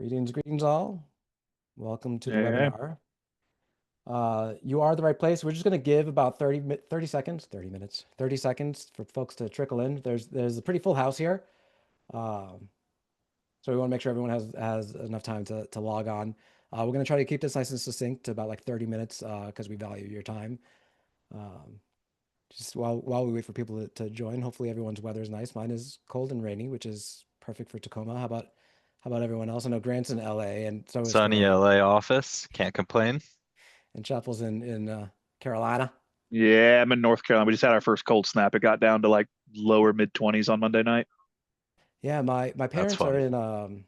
Greetings all. Welcome to the Yeah, webinar. You are the right place. We're just going to give about 30 seconds, 30 minutes, 30 seconds for folks to trickle in. There's a pretty full house here. Um, so we want to make sure everyone has enough time to log on. We're going to try to keep this nice and succinct to about like 30 minutes because we value your time. Um, just while we wait for people to join, hopefully everyone's weather is nice. Mine is cold and rainy, which is perfect for Tacoma. How about everyone else? I know Grant's in LA and so is Sunny Thoreen. LA office. Can't complain. And Chapel's in Carolina. yeah, I'm in North Carolina. We just had our first cold snap. It got down to like lower mid 20s on Monday night. Yeah, my That's parents are fun. in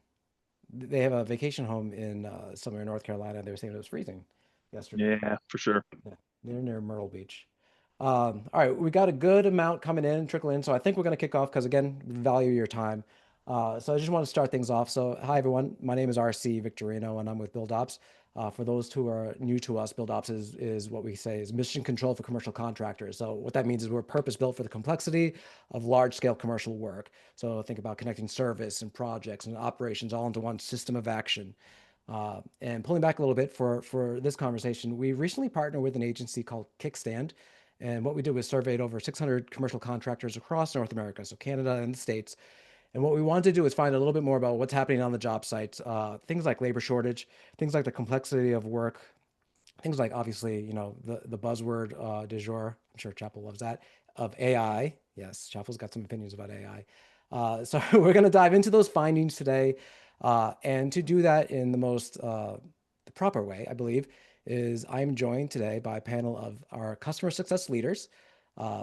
they have a vacation home in somewhere in North Carolina. They were saying it was freezing yesterday. Yeah, for sure. Yeah, near Myrtle Beach. All right, we got a good amount coming in, trickling in. So I think we're going to kick off because again, we value your time. So I just want to start things off. So hi everyone, my name is RC Victorino, and I'm with BuildOps. For those who are new to us, BuildOps is what we say is mission control for commercial contractors. So what that means is we're purpose built for the complexity of large scale commercial work. So think about connecting service and projects and operations all into one system of action. And pulling back a little bit for this conversation, we recently partnered with an agency called Kickstand. And what we did was surveyed over 600 commercial contractors across North America, so Canada and the States. And what we wanted to do is find a little bit more about what's happening on the job sites, things like labor shortage, things like the complexity of work, things like obviously, the buzzword du jour. I'm sure Chapel loves that of AI. Yes, Chapel's got some opinions about AI. So we're going to dive into those findings today, and to do that in the proper way, I believe, is I'm joined today by a panel of our customer success leaders.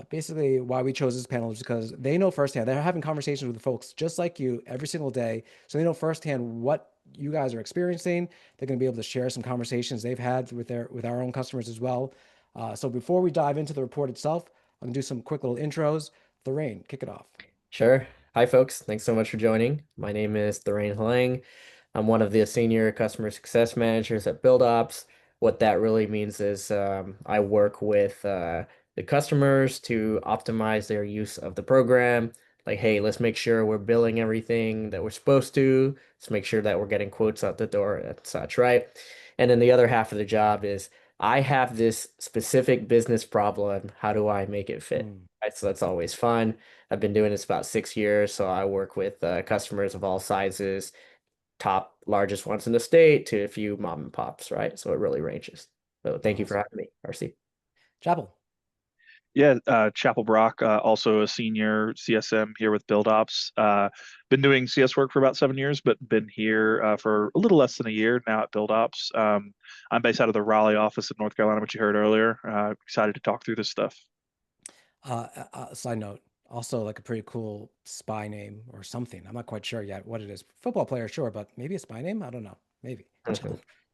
Basically, why we chose this panel is because they know firsthand. They're having conversations with folks just like you every single day, so they know firsthand what you guys are experiencing. They're going to be able to share some conversations they've had with our own customers as well. So before we dive into the report itself, I'm going to do some quick little intros. Lorraine, kick it off. Sure. Hi, folks. Thanks so much for joining. My name is Thoreen Halang. I'm one of the senior customer success managers at BuildOps. What that really means is I work with the customers to optimize their use of the program. Like, hey, let's make sure we're billing everything that we're supposed to. Let's make sure that we're getting quotes out the door and such, right? And then the other half of the job is I have this specific business problem. How do I make it fit? Mm, Right? So that's always fun. I've been doing this about 6 years, so I work with customers of all sizes, top largest ones in the state to a few mom and pops, right? So it really ranges. So thank you for awesome. having me, RC. Chapel. Yeah, Chapel Brock, also a senior CSM here with BuildOps. Been doing CS work for about 7 years, but been here for a little less than a year now at BuildOps. I'm based out of the Raleigh office in North Carolina, which you heard earlier. Excited to talk through this stuff. Side note, also like a pretty cool spy name or something. I'm not quite sure yet what it is. Football player, sure, but maybe a spy name? I don't know. Maybe.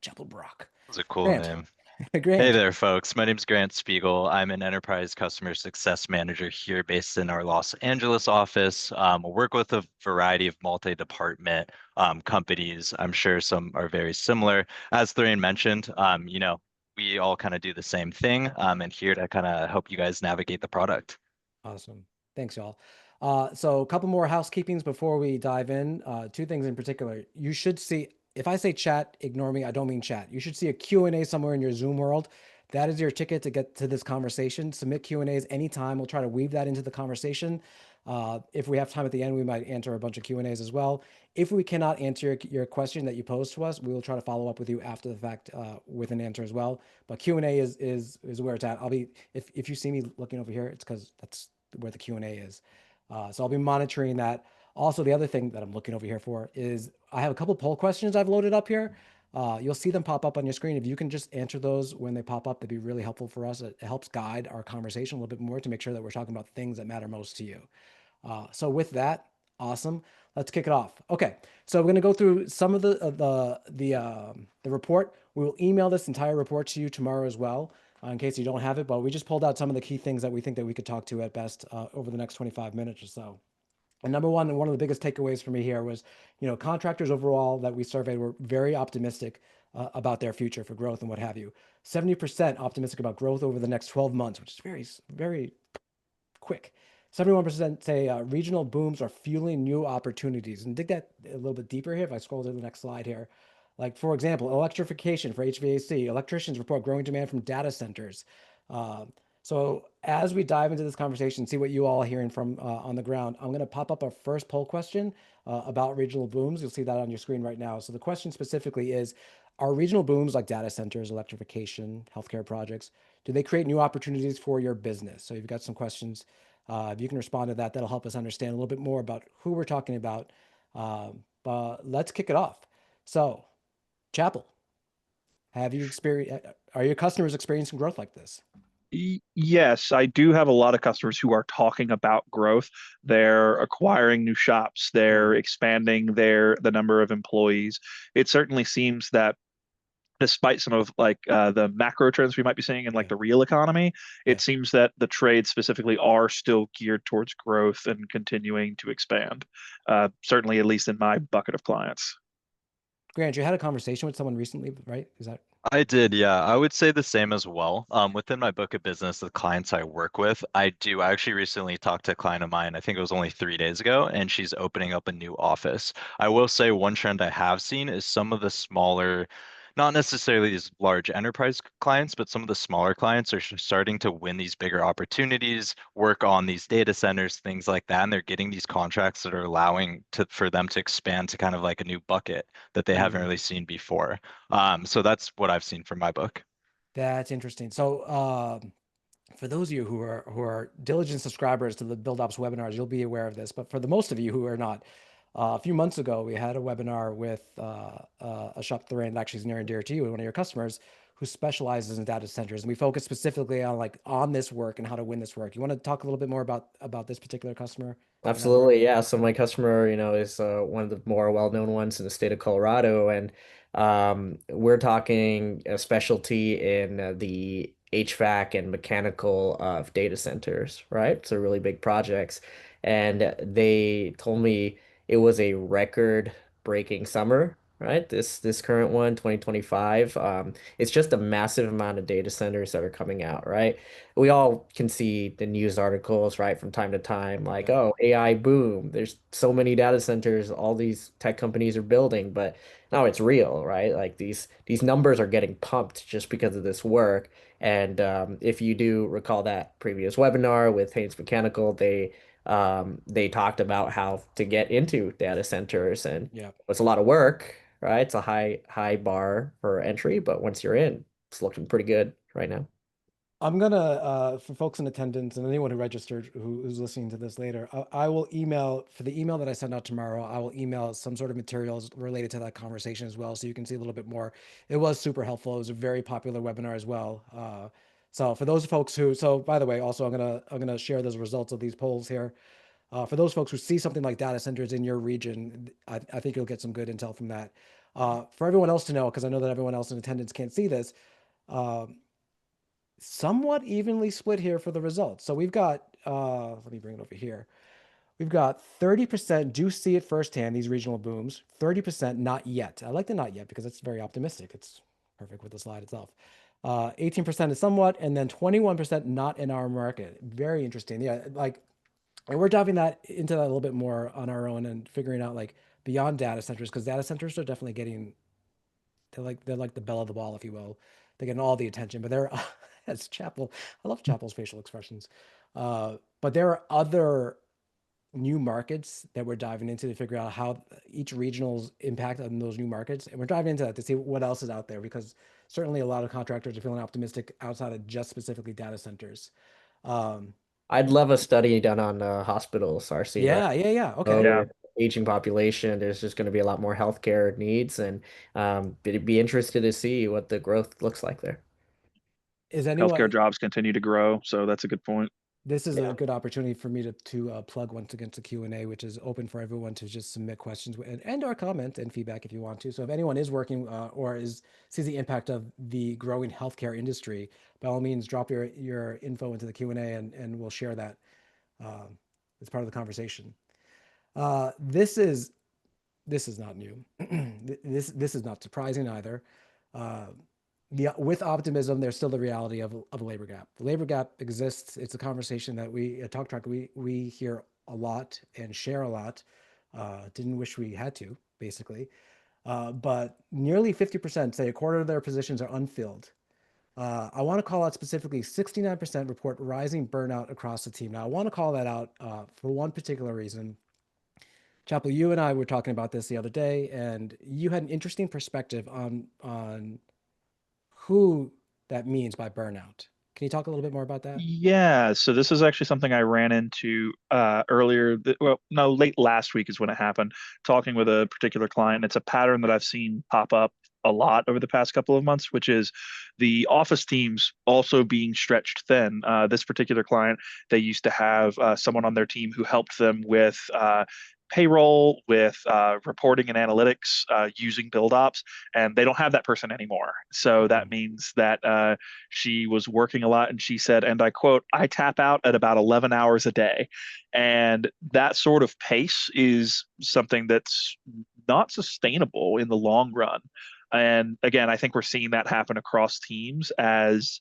Chapel Brock. That's a cool Grant. name. Hey Grant. there, folks. My name's Grant Spiegel. I'm an enterprise customer success manager here based in our Los Angeles office. I work with a variety of multi-department companies. I'm sure some are very similar. As Thoreen mentioned, we all kind of do the same thing, and here to kind of help you guys navigate the product. Awesome. Thanks, y'all. So a couple more housekeepings before we dive in. Two things in particular. You should see, if I say chat, ignore me. I don't mean chat. You should see a Q&A somewhere in your Zoom world. That is your ticket to get to this conversation. Submit Q&As anytime. We'll try to weave that into the conversation. If we have time at the end, we might answer a bunch of Q&As as well. If we cannot answer your question that you posed to us, we will try to follow up with you after the fact with an answer as well. But Q&A is where it's at. If you see me looking over here, it's because that's where the Q&A is. So I'll be monitoring that. Also, the other thing that I'm looking over here for is I have a couple poll questions I've loaded up here. You'll see them pop up on your screen. If you can just answer those when they pop up, that'd be really helpful for us. It helps guide our conversation a little bit more to make sure that we're talking about things that matter most to you. So with that, awesome. Let's kick it off. Okay, so we're going to go through some of the report. We will email this entire report to you tomorrow as well, in case you don't have it. But we just pulled out some of the key things that we think that we could talk to at best over the next 25 minutes or so. And number one, and one of the biggest takeaways for me here was, contractors overall that we surveyed were very optimistic about their future for growth and what have you. 70% optimistic about growth over the next 12 months, which is very, very quick. 71% say regional booms are fueling new opportunities. And dig that a little bit deeper here. If I scroll to the next slide here, like for example, electrification for HVAC, electricians report growing demand from data centers. Um, so as we dive into this conversation, see what you all are hearing from on the ground, I'm going to pop up our first poll question about regional booms. You'll see that on your screen right now. So the question specifically is, are regional booms like data centers, electrification, healthcare projects, do they create new opportunities for your business? So you've got some questions. If you can respond to that, that'll help us understand a little bit more about who we're talking about. But let's kick it off. So, Chapel, have you experienced, are your customers experiencing growth like this? Yes, I do have a lot of customers who are talking about growth. They're acquiring new shops, they're expanding the number of employees. It certainly seems that despite some of like the macro trends we might be seeing in like Yeah. the real economy, Yeah. it seems that the trades specifically are still geared towards growth and continuing to expand. Certainly, at least in my bucket of clients. Grant, you had a conversation with someone recently, right? Is that I did, yeah. I would say the same as well. Within my book of business, the clients I work with, I actually recently talked to a client of mine, I think it was only 3 days ago, and she's opening up a new office. I will say one trend I have seen is some of the smaller, not necessarily these large enterprise clients, but some of the smaller clients are starting to win these bigger opportunities, work on these data centers, things like that, and they're getting these contracts that are allowing for them to expand to kind of like a new bucket that they haven't really seen before. So that's what I've seen from my book. that's interesting. So, for those of you who are diligent subscribers to the BuildOps webinars, you'll be aware of this. But for the most of you who are not, a few months ago, we had a webinar with a shop that actually is near and dear to you, one of your customers, who specializes in data centers, and we focus specifically on like on this work and how to win this work. You want to talk a little bit more about this particular customer and that work? Absolutely, yeah. So my customer, is one of the more well-known ones in the state of Colorado, and we're talking a specialty in the HVAC and mechanical of data centers, right? So really big projects, and they told me it was a record-breaking summer, right? This current one, 2025. It's just a massive amount of data centers that are coming out, right? We all can see the news articles, right, from time to time, like, Yeah. oh, AI boom. There's so many data centers all these tech companies are building, but no, it's real, right? Like these numbers are getting pumped just because of this work. And if you do recall that previous webinar with Haynes Mechanical, they talked about how to get into data centers, and Yeah. it's a lot of work, right? It's a high bar for entry, but once you're in, it's looking pretty good right now. I'm gonna, for folks in attendance and anyone who registered who's listening to this later, I will email for the email that I send out tomorrow. I will email some sort of materials related to that conversation as well, so you can see a little bit more. It was super helpful. It was a very popular webinar as well. So for those folks who, so by the way, also I'm gonna share those results of these polls here. For those folks who see something like data centers in your region, I think you'll get some good intel from that. For everyone else to know, because I know that everyone else in attendance can't see this. Um, Somewhat evenly split here for the results. So we've got, let me bring it over here. We've got 30% do see it firsthand, these regional booms, 30% not yet. I like the not yet because it's very optimistic. It's perfect with the slide itself. 18% is somewhat, and then 21% not in our market. Very interesting. Yeah, like, and we're diving that into that a little bit more on our own and figuring out like beyond data centers, because data centers are definitely getting, they're like the belle of the ball, if you will. They're getting all the attention, but they're as Chapel. I love Chapel's facial expressions. But there are other new markets that we're diving into to figure out how each regional's impact on those new markets, and we're diving into that to see what else is out there, because certainly a lot of contractors are feeling optimistic outside of just specifically data centers. Um, I'd love a study done on hospitals, RC, right? yeah, yeah, yeah. Okay. So Yeah, with aging population, there's just going to be a lot more healthcare needs, and be interested to see what the growth looks like there. Is healthcare anyone? jobs continue to grow, so that's a good point. This is a Yeah. good opportunity for me to plug once again to Q&A, which is open for everyone to just submit questions and or comment and feedback if you want to. So if anyone is working or sees the impact of the growing healthcare industry, by all means, drop your info into the Q&A and we'll share that um, as part of the conversation. This is not new. This is not surprising either. Uh, with optimism, there's still the reality of a labor gap. The labor gap exists. It's a conversation that we at Talk Track we hear a lot and share a lot. Didn't wish we had to, basically. But nearly 50%, say a quarter of their positions are unfilled. I want to call out specifically 69% report rising burnout across the team. Now, I want to call that out for one particular reason. Chapel, you and I were talking about this the other day, and you had an interesting perspective on who that means by burnout. Can you talk a little bit more about that? Yeah, so this is actually something I ran into earlier. Well, no, late last week is when it happened. Talking with a particular client, it's a pattern that I've seen pop up a lot over the past couple of months, which is the office teams also being stretched thin. This particular client, they used to have someone on their team who helped them with payroll, with reporting and analytics using BuildOps, and they don't have that person anymore. So that means that she was working a lot, and she said, and I quote, "I tap out at about 11 hours a day." And that sort of pace is something that's not sustainable in the long run. And again, I think we're seeing that happen across teams as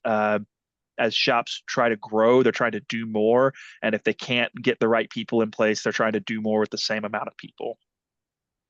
shops try to grow, they're trying to do more. And if they can't get the right people in place, they're trying to do more with the same amount of people.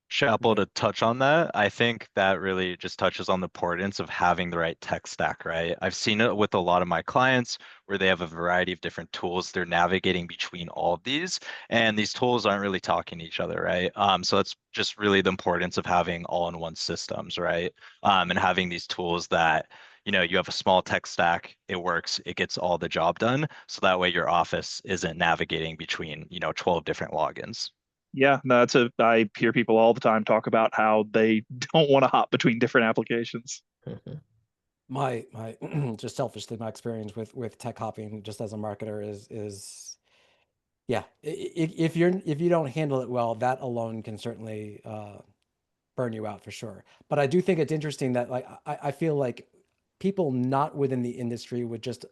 Chapel, Right. to touch on that, I think that really just touches on the importance of having the right tech stack, right? I've seen it with a lot of my clients where they have a variety of different tools. They're navigating between all of these, and these tools aren't really talking to each other, right? So it's just really the importance of having all-in-one systems, right? And having these tools that, you have a small tech stack, it works, it gets all the job done. So that way your office isn't navigating between, 12 different logins. Yeah, no, I hear people all the time talk about how they don't want to hop between different applications. Mhm. My just selfishly, my experience with tech hopping just as a marketer is yeah. If you don't handle it well, that alone can certainly burn you out for sure. But I do think it's interesting that like I feel like people not within the industry would just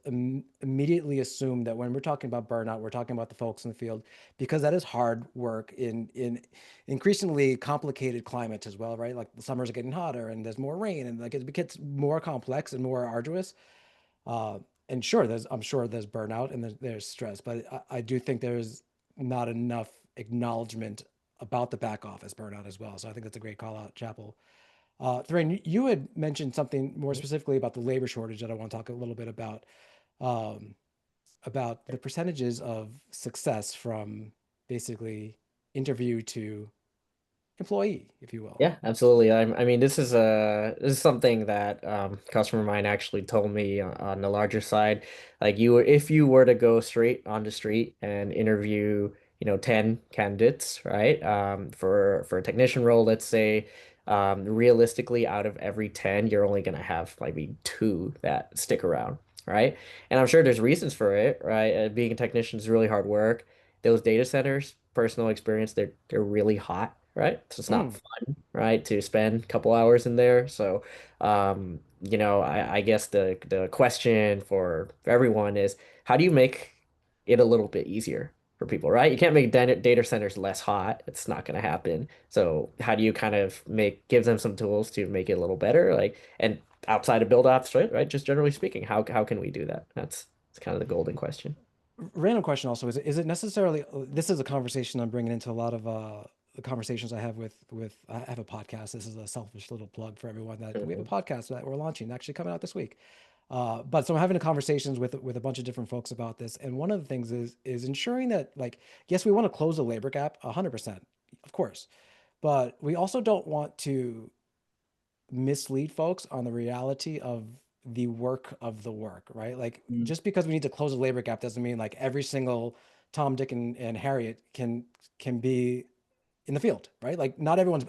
immediately assume that when we're talking about burnout, we're talking about the folks in the field because that is hard work in increasingly complicated climates as well, right? Like the summers are getting hotter and there's more rain and like it gets more complex and more arduous. Uh, and sure, I'm sure there's burnout and there's stress, but I do think there's not enough acknowledgement about the back office burnout as well. So I think that's a great call out, Chapel. Thoreen, you had mentioned something more specifically about the labor shortage that I want to talk a little bit um, about the percentages of success from basically interview to employee, if you will. Yeah, absolutely. I mean, this is something that customer of mine actually told me on the larger side. Like if you were to go straight on the street and interview, 10 candidates, right? For a technician role, let's say, realistically, out of every 10, you're only gonna have maybe two that stick around, right? And I'm sure there's reasons for it, right? Being a technician is really hard work. Those data centers, personal experience, they're really hot, right? So it's not Mm. fun, right, to spend a couple hours in there. So, I guess the question for everyone is how do you make it a little bit easier for people, right? You can't make data centers less hot. It's not going to happen. So how do you kind of give them some tools to make it a little better? Like, and outside of build ops, right? Just generally speaking, how can we do that? That's kind of the golden question. Random question also, is it necessarily, this is a conversation I'm bringing into a lot of the conversations I have with I have a podcast. This is a selfish little plug for everyone that we have a Mhm. podcast that we're launching, actually coming out this week. But so I'm having conversations with a bunch of different folks about this, and one of the things is ensuring that like yes, we want to close the labor gap 100%, of course, but we also don't want to mislead folks on the reality of the work of the work, right? Like Mm. just because we need to close the labor gap doesn't mean like every single Tom, Dick, and Harriet can be in the field, right? Like not everyone's.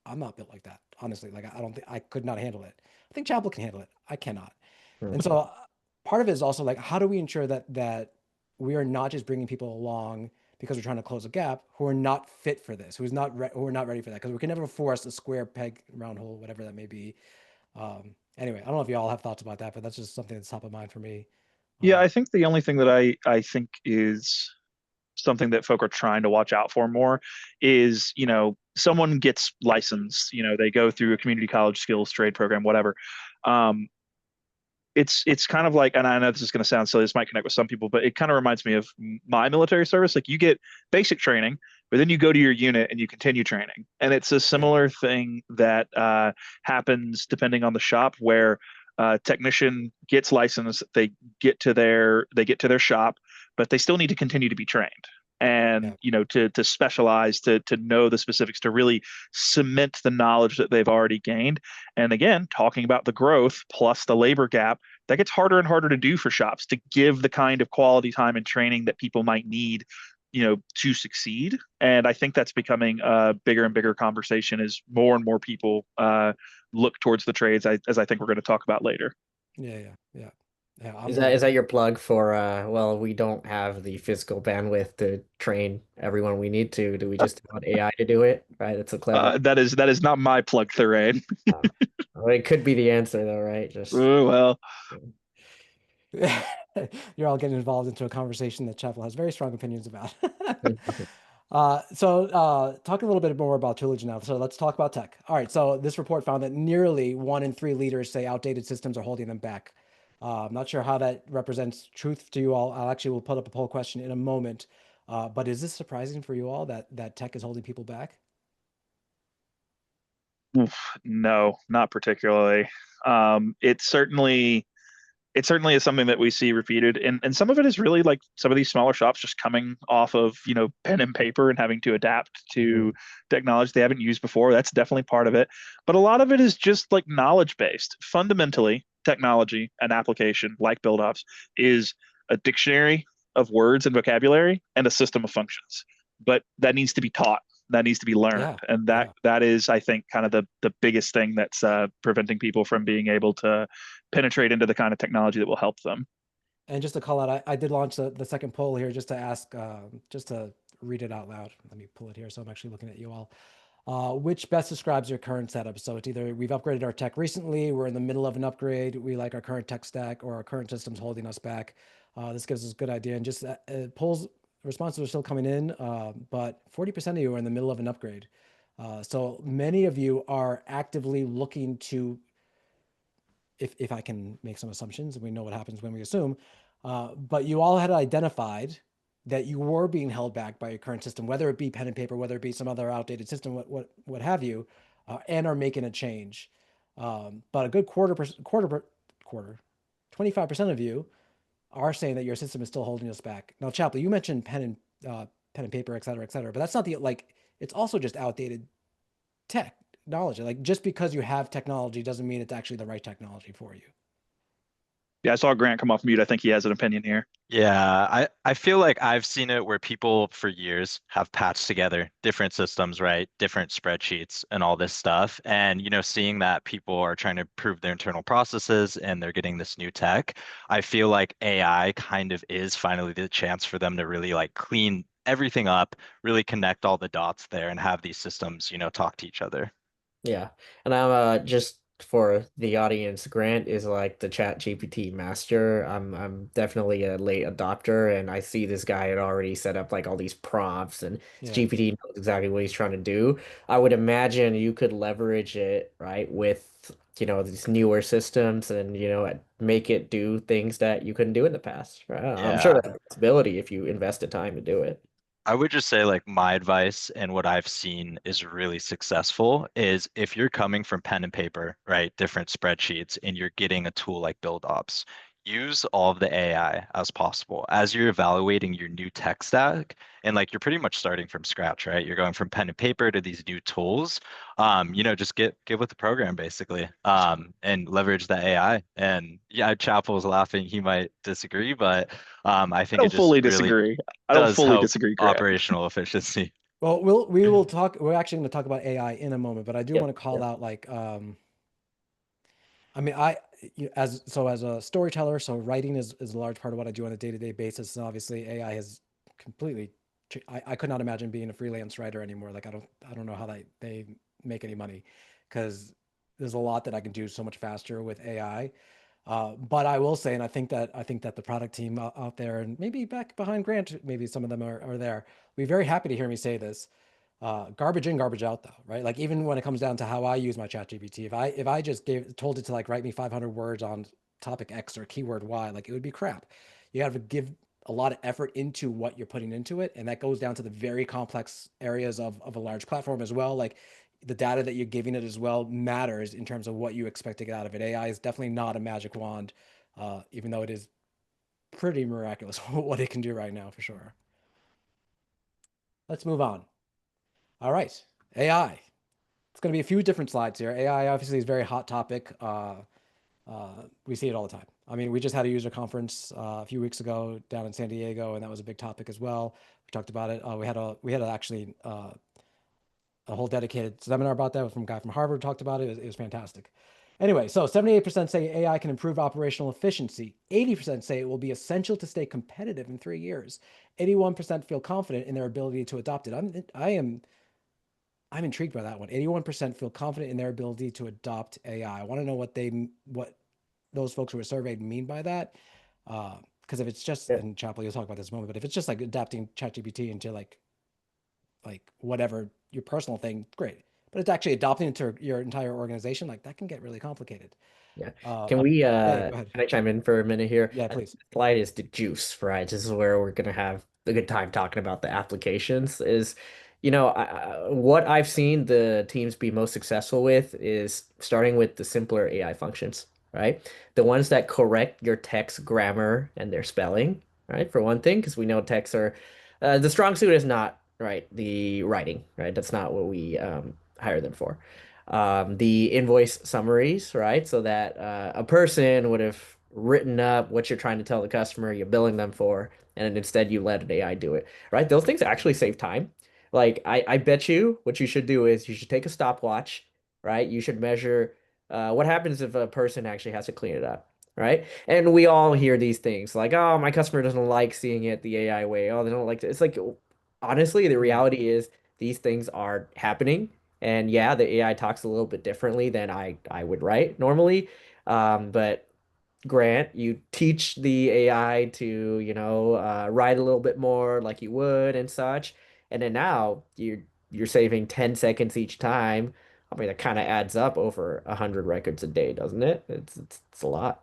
I'm not built like that, honestly. Like I don't think I could not handle it. I think Chapel can handle it. I cannot. And so Mhm. part of it is also like how do we ensure that we are not just bringing people along because we're trying to close a gap who are not fit for this, who are not ready for that because we can never force a square peg round hole, whatever that may be. Anyway, I don't know if you all have thoughts about that, but that's just something that's top of mind for me. Yeah, Uh, I think the only thing that I think is something that folk are trying to watch out for more is, someone gets licensed, they go through a community college skills trade program, whatever. it's kind of like, and I know this is going to sound silly, this might connect with some people, but it kind of reminds me of my military service. Like you get basic training, but then you go to your unit and you continue training. And it's a Yeah. similar thing that happens depending on the shop where technician gets licensed, they get to their shop, but they still need to continue to be trained. And Yeah. to specialize, to know the specifics, to really cement the knowledge that they've already gained. And again, talking about the growth plus the labor gap, that gets harder and harder to do for shops to give the kind of quality time and training that people might need, to succeed. And I think that's becoming a bigger and bigger conversation as more and more people look towards the trades, as I think we're going to talk about later. Yeah. Yeah. Yeah. Yeah. Is that your plug for well, we don't have the physical bandwidth to train everyone we need to. Do we just want AI to do it? Right? That's a clever. That is not my plug, Therain. Uh, well, it could be the answer though, right? Just Oh, well, You're all getting involved into a conversation that Chapel has very strong opinions about. Talk a little bit more about Tutelage now. So let's talk about tech. All right. So this report found that nearly 1 in 3 leaders say outdated systems are holding them back. I'm not sure how that represents truth to you all. We'll put up a poll question in a moment. But is this surprising for you all that tech is holding people back? no, not particularly. It certainly is something that we see repeated, and some of it is really like some of these smaller shops just coming off of pen and paper and having to adapt Mhm. to technology they haven't used before. That's definitely part of it, but a lot of it is just like knowledge based. Fundamentally, technology and application like BuildOps is a dictionary of words and vocabulary and a system of functions, but that needs to be taught, that needs to be learned, Yeah. and that Yeah. that is, I think, kind of the biggest thing that's preventing people from being able to penetrate into the kind of technology that will help them. And just to call out, I did launch the second poll here just to ask, just to read it out loud. Let me pull it here. So I'm actually looking at you all. Which best describes your current setup? So it's either we've upgraded our tech recently, we're in the middle of an upgrade, we like our current tech stack, or our current system's holding us back. This gives us a good idea. And just polls responses are still coming in, but 40% of you are in the middle of an upgrade. So many of you are actively looking to, if I can make some assumptions, and we know what happens when we assume, but you all had identified that you were being held back by your current system, whether it be pen and paper, whether it be some other outdated system, what have you, and are making a change. But a good quarter, 25% of you are saying that your system is still holding us back. Now, Chapley, you mentioned pen and paper, et cetera, et cetera, but that's not the like. It's also just outdated technology. Like just because you have technology doesn't mean it's actually the right technology for you. Yeah, I saw Grant come off mute. I think he has an opinion here. Yeah, I feel like I've seen it where people for years have patched together different systems, right? Different spreadsheets and all this stuff. And, seeing that people are trying to improve their internal processes and they're getting this new tech, I feel like AI kind of is finally the chance for them to really like clean everything up, really connect all the dots there and have these systems, talk to each other. Yeah. And I'm just for the audience, Grant is like the Chat GPT master. I'm definitely a late adopter and I see this guy had already set up like all these prompts and his Yeah. GPT knows exactly what he's trying to do. I would imagine you could leverage it, right, with these newer systems and make it do things that you couldn't do in the past. Right? I'm sure Yeah. that's a possibility if you invest the time to do it. I would just say like my advice and what I've seen is really successful is if you're coming from pen and paper, right, different spreadsheets, and you're getting a tool like BuildOps, use all of the AI as possible as you're evaluating your new tech stack. And like you're pretty much starting from scratch, right? You're going from pen and paper to these new tools. Just get with the program basically, and leverage the AI. And yeah, Chapel was laughing. He might disagree, but I I think it don't just fully really disagree. I don't does fully help disagree, Grant. operational efficiency. Well, we will talk. We're actually going to talk about AI in a moment, but I do Yep. want to call Yep. out like, I mean, as a storyteller, so writing is a large part of what I do on a day-to-day basis, and obviously AI has completely. I could not imagine being a freelance writer anymore. Like I don't know how they make any money, because there's a lot that I can do so much faster with AI. But I will say, and I think that the product team out there, and maybe back behind Grant, maybe some of them are there. Be very happy to hear me say this. Garbage in, garbage out, though, right? Like even when it comes down to how I use my chat GPT, if I just told it to like write me 500 words on topic X or keyword Y, like it would be crap. You have to give a lot of effort into what you're putting into it. And that goes down to the very complex areas of a large platform as well. Like the data that you're giving it as well matters in terms of what you expect to get out of it. AI is definitely not a magic wand, even though it is pretty miraculous what it can do right now for sure. Let's move on. All right, AI. It's going to be a few different slides here. AI obviously is a very hot topic. We see it all the time. I mean, we just had a user conference a few weeks ago down in San Diego, and that was a big topic as well. We talked about it. We had actually a whole dedicated seminar about that from a guy from Harvard talked about it. It was fantastic. Anyway, so 78% say AI can improve operational efficiency. 80% say it will be essential to stay competitive in 3 years. 81% feel confident in their ability to adopt it. I'm intrigued by that one. 81% feel confident in their ability to adopt AI. I want to know what those folks who were surveyed mean by that. Because if it's just, Yeah. and Chapel, you'll talk about this in a moment, but if it's just like adapting ChatGPT into like whatever your personal thing, great. But it's actually adopting into your entire organization, like that can get really complicated. Yeah. Uh, Can we yeah, go ahead. can I chime in for a minute here? Yeah, I think please. the slide is the juice, right? This is where we're gonna have a good time talking about the applications. What I've seen the teams be most successful with is starting with the simpler AI functions, right? The ones that correct your text grammar and their spelling, right? For one thing, because we know texts are the strong suit is not right the writing, right? That's not what we hire them for. The invoice summaries, right? So that a person would have written up what you're trying to tell the customer you're billing them for, and instead you let an AI do it, right? Those things actually save time. Like I bet you what you should do is you should take a stopwatch, right? You should measure what happens if a person actually has to clean it up, right? And we all hear these things like, oh, my customer doesn't like seeing it the AI way. Oh, they don't like it. It's like, honestly, the Mm. reality is these things are happening. And yeah, the AI talks a little bit differently than I would write normally. But Grant, you teach the AI to, write a little bit more like you would and such. And then now you're saving 10 seconds each time. I mean, that kind of adds up over 100 records a day, doesn't it? It's a lot.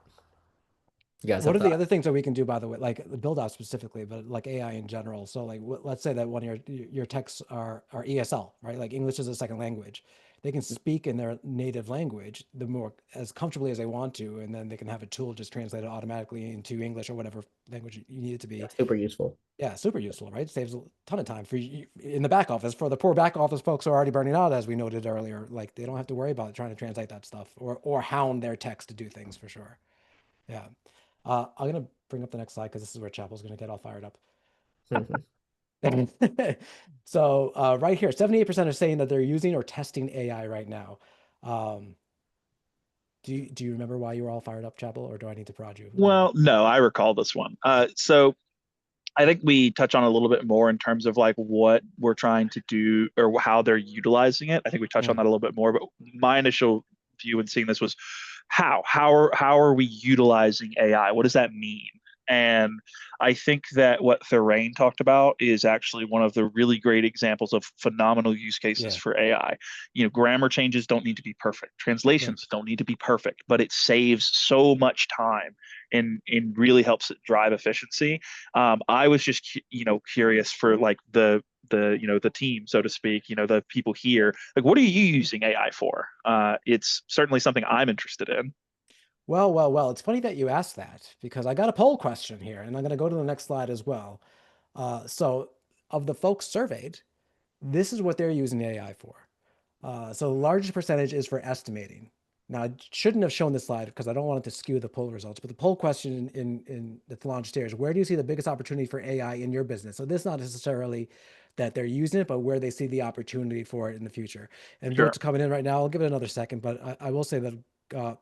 You guys What have are the thought? other things that we can do, by the way, like the build out specifically, but like AI in general? So like, let's say that one of your texts are ESL, right? Like English is a second language. They can speak in their native language the more as comfortably as they want to, and then they can have a tool just translate it automatically into English or whatever language you need it to be. That's super useful. Yeah, super useful, right? Saves a ton of time for you in the back office. For the poor back office folks who are already burning out, as we noted earlier, like they don't have to worry about trying to translate that stuff or hound their text to do things for sure. Yeah. I'm gonna bring up the next slide because this is where Chapel's gonna get all fired up. Mhm. So right here, 78% are saying that they're using or testing AI right now. Um, do you remember why you were all fired up, Chapel, or do I need to prod you a little Well, bit? no, I recall this one. So I think we touch on a little bit more in terms of like what we're trying to do or how they're utilizing it. I think we touch on Mm, that a little bit more, but my initial view when seeing this was how are we utilizing AI? What does that mean? And I think that what Therain talked about is actually one of the really great examples of phenomenal use cases yeah, for AI. Grammar changes don't need to be perfect. right. Translations don't need to be perfect, but it saves so much time and really helps it drive efficiency. I was just curious for like the team, so to speak, the people here, like what are you using AI for? It's certainly something I'm interested in. Well. It's funny that you asked that because I got a poll question here, and I'm gonna go to the next slide as well. So of the folks surveyed, this is what they're using AI for. So the largest percentage is for estimating. Now, I shouldn't have shown this slide because I don't want it to skew the poll results, but the poll question in that's launched here is where do you see the biggest opportunity for AI in your business? So this is not necessarily that they're using it, but where they see the opportunity for it in the future. And Sure. votes are coming in right now. I'll give it another second, but I will say that uh,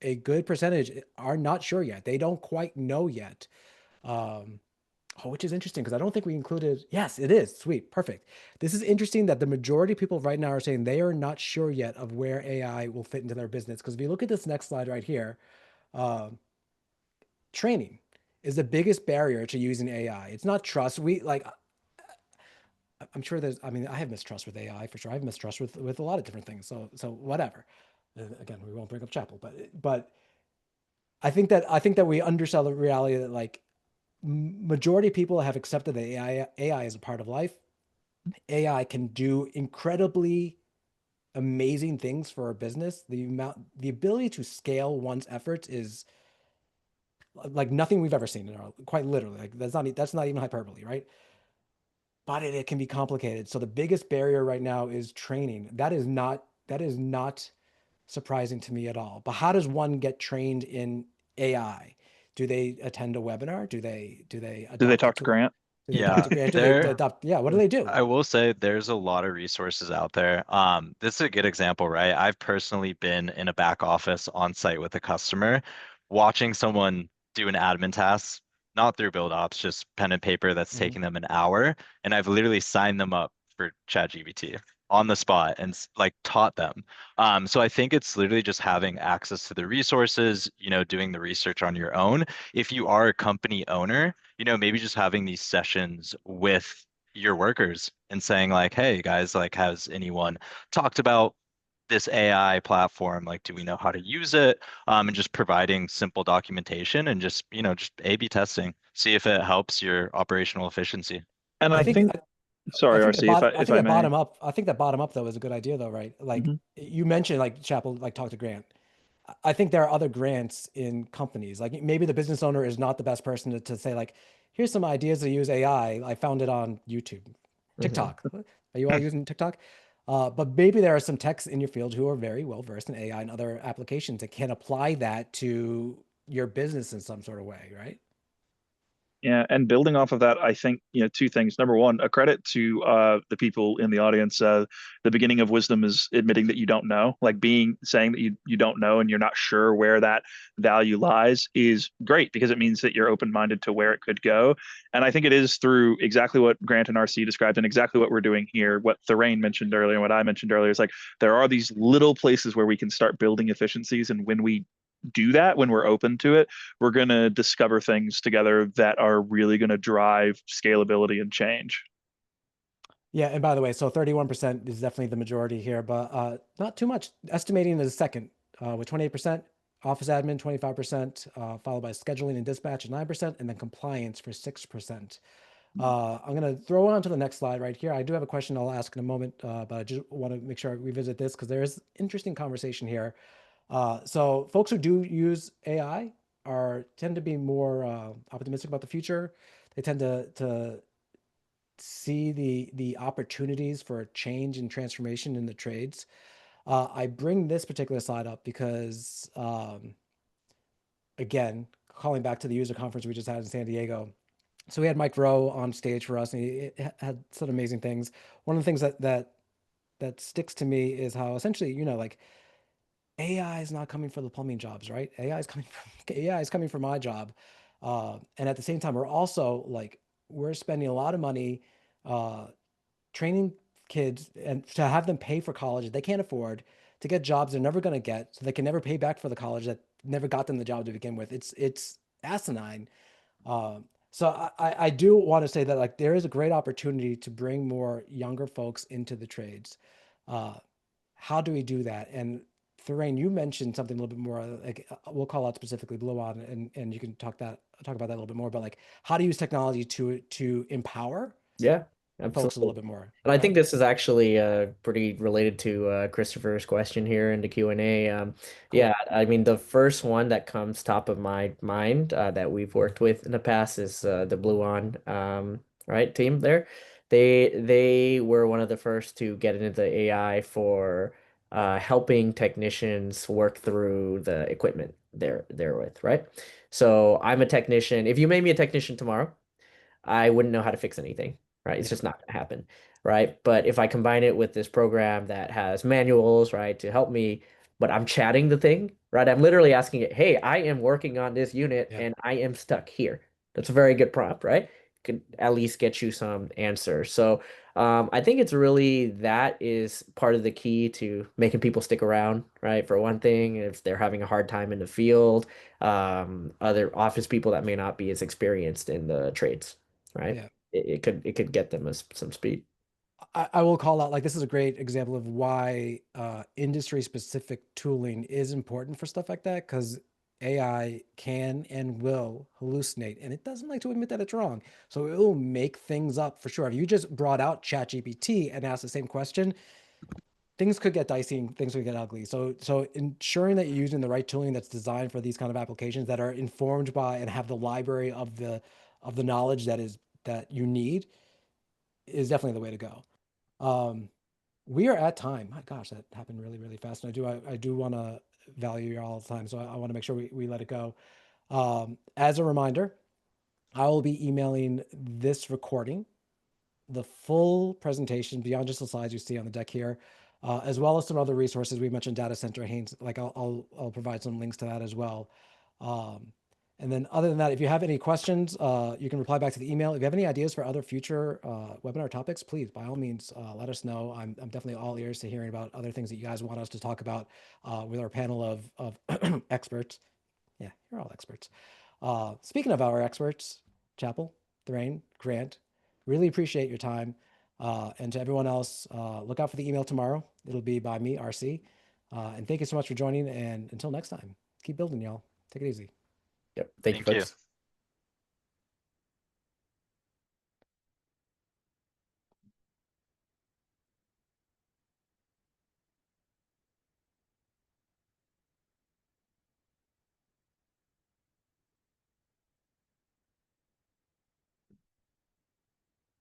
a good percentage are not sure yet. They don't quite know yet. Um, Oh, which is interesting because I don't think we included. Yes, it is. Sweet. Perfect. This is interesting that the majority of people right now are saying they are not sure yet of where AI will fit into their business. Because if you look at this next slide right here, uh, training is the biggest barrier to using AI. It's not trust. I'm sure I mean, I have mistrust with AI for sure. I have mistrust with a lot of different things. So whatever. Again, we won't bring up Chapel, but I think that we undersell the reality that like majority of people have accepted that AI is a part of life. AI can do incredibly amazing things for our business. The ability to scale one's efforts is like nothing we've ever seen in our, quite literally. Like that's not even hyperbole, right? But it can be complicated. So the biggest barrier right now is training. That is not surprising to me at all. But how does one get trained in AI? Do they attend a webinar? Do they Do they adopt a talk to tool? Grant? Do they talk Yeah, to Grant? Do they there. adopt? Yeah, what do they do? I will say there's a lot of resources out there. This is a good example, right? I've personally been in a back office on site with a customer, watching someone do an admin task, not through BuildOps, just pen and paper that's Mhm. taking them an hour. And I've literally signed them up for ChatGPT on the spot and like taught them. So I think it's literally just having access to the resources, doing the research on your own. If you are a company owner, maybe just having these sessions with your workers and saying like, hey guys, like has anyone talked about this AI platform? Like, do we know how to use it? And just providing simple documentation and just A/B testing, see if it helps your operational efficiency. And I I think think, sorry, RC, I if think I that may. bottom up. I think that bottom up though is a good idea though, right? Like Mhm. you mentioned, like Chapel, like talk to Grant. I think there are other grants in companies. Like maybe the business owner is not the best person to say like, here's some ideas to use AI. I found it on YouTube, Hmm. TikTok. Are you all using TikTok? But maybe there are some techs in your field who are very well versed in AI and other applications that can apply that to your business in some sort of way, right? Yeah, and building off of that, I think, two things. Number one, a credit to the people in the audience. The beginning of wisdom is admitting that you don't know, like saying that you don't know and you're not sure where that value lies is great because it means that you're open-minded to where it could go. And I think it is through exactly what Grant and RC described and exactly what we're doing here, what Thorane mentioned earlier and what I mentioned earlier is like there are these little places where we can start building efficiencies. And when we do that, when we're open to it, we're going to discover things together that are really going to drive scalability and change. Yeah, and by the way, so 31% is definitely the majority here, but not too much. Estimating is second, with 28%, office admin 25%, followed by scheduling and dispatch at 9%, and then compliance for 6%. I'm going to throw on to the next slide right here. I do have a question I'll ask in a moment, but I just want to make sure I revisit this because there is interesting conversation here. So folks who do use AI tend to be more optimistic about the future. They tend to see the opportunities for change and transformation in the trades. I bring this particular slide up because, again, calling back to the user conference we just had in San Diego. So we had Mike Rowe on stage for us, and he had some amazing things. One of the things that sticks to me is how essentially, like AI is not coming for the plumbing jobs, right? AI is coming from AI is coming for my job, and at the same time, we're spending a lot of money. Training kids and to have them pay for college they can't afford to get jobs they're never going to get so they can never pay back for the college that never got them the job to begin with. It's asinine. So I do want to say that like there is a great opportunity to bring more younger folks into the trades. uh, how do we do that? And Thorane, you mentioned something a little bit more like we'll call out specifically Blue On, and you can talk about that a little bit more, but like how to use technology to empower Yeah, folks a little absolutely. bit more. And I Go think ahead. this is actually pretty related to Christopher's question here in the Q&A. Yeah, Cool. I mean, the first one that comes top of my mind that we've worked with in the past is the Blue On right team there. They were one of the first to get into the AI for helping technicians work through the equipment they're with, right? So I'm a technician. If you made me a technician tomorrow, I wouldn't know how to fix anything, right? It's Yeah. just not going to happen, right? But if I combine it with this program that has manuals, right, to help me, but I'm chatting the thing, right? I'm literally asking it, hey, I am working on this unit Yeah. and I am stuck here. That's a very good prompt, right? Could at least get you some answers. So I think it's really that is part of the key to making people stick around, right? For one thing, if they're having a hard time in the field, other office people that may not be as experienced in the trades, right? Yeah. It could get them some speed. I will call out like this is a great example of why industry specific tooling is important for stuff like that because AI can and will hallucinate, and it doesn't like to admit that it's wrong. So it will make things up for sure. If you just brought out ChatGPT and asked the same question, things could get dicey and things could get ugly. So ensuring that you're using the right tooling that's designed for these kind of applications that are informed by and have the library of the knowledge that you need is definitely the way to go. We are at time. My gosh, that happened really, really fast. And I do want to value your all the time. So I want to make sure we let it go. As a reminder, I will be emailing this recording, the full presentation beyond just the slides you see on the deck here, as well as some other resources. We mentioned data center Haynes, like I'll provide some links to that as well. And then other than that, if you have any questions, you can reply back to the email. If you have any ideas for other future webinar topics, please, by all means, let us know. I'm definitely all ears to hearing about other things that you guys want us to talk about with our panel of experts. Yeah, you're all experts. Speaking of our experts, Chapel, Thorane, Grant, really appreciate your time. And to everyone else, look out for the email tomorrow. It'll be by me, RC. And thank you so much for joining. And until next time, keep building, y'all. Take it easy. Yep. Thank you, Thank you. folks.